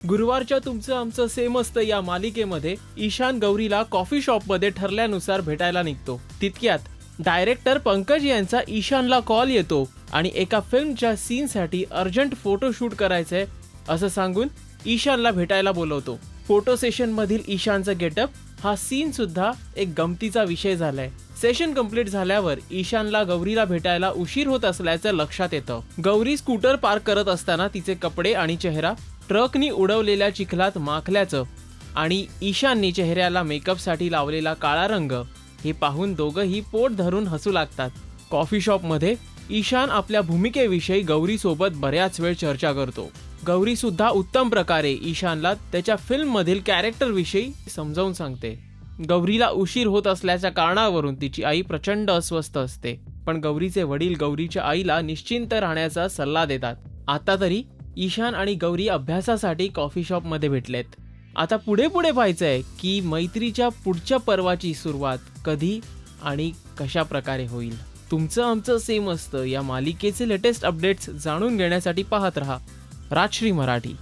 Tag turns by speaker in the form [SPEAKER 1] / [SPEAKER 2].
[SPEAKER 1] गुरुवारच्या तुमचं आमचं सेम असतं या मालिकेमध्ये ईशान गौरीला कॉफी शॉपमध्ये ठरल्यानुसार भेटायला निघतो. तितक्यात डायरेक्टर पंकज यांचा ईशानला कॉल येतो आणि एका फिल्मच्या सीनसाठी अर्जंट फोटोशूट करायचंय असं सांगून ईशानला भेटायला बोलवतो. फोटो सेशन मधील ईशानचा गेटअप हा सीन सुद्धा एक गमतीचा विषय झालाय. सेशन कंप्लीट झाल्यावर ईशानला गौरीला भेटायला उशीर होत असल्याचं लक्षात येतं. गौरी स्कूटर पार्क करत असताना तिचे कपडे आणि चेहरा ट्रकनी उडवलेल्या चिखलात माखल्याचं आणि ईशाननी चेहऱ्याला मेकअपसाठी लावलेला काळा रंग हे पाहून दोघंही पोट धरून हसू लागतात. कॉफी शॉपमध्ये ईशान आपल्या भूमिकेविषयी गौरी सोबत बऱ्याच वेळ चर्चा करतो. गौरी सुद्धा उत्तम प्रकारे ईशानला त्याच्या फिल्म मधील कॅरेक्टर विषयी समजावून सांगते. गौरीला उशीर होत असल्याच्या कारणावरून तिची आई प्रचंड अस्वस्थ असते, पण गौरीचे वडील गौरीच्या आईला निश्चिंत राहण्याचा सल्ला देतात. आता तरी ईशान आणि गौरी अभ्यासासाठी कॉफी शॉप मध्ये भेटलेत. आता पुढे पाहायचंय की मैत्रीच्या पुढच्या पर्वाची सुरुवात कधी आणि कशा प्रकारे होईल. तुमचं आमचं सेम असतं या मालिकेचे लेटेस्ट अपडेट्स जाणून घेण्यासाठी पाहत रहा राजश्री मराठी.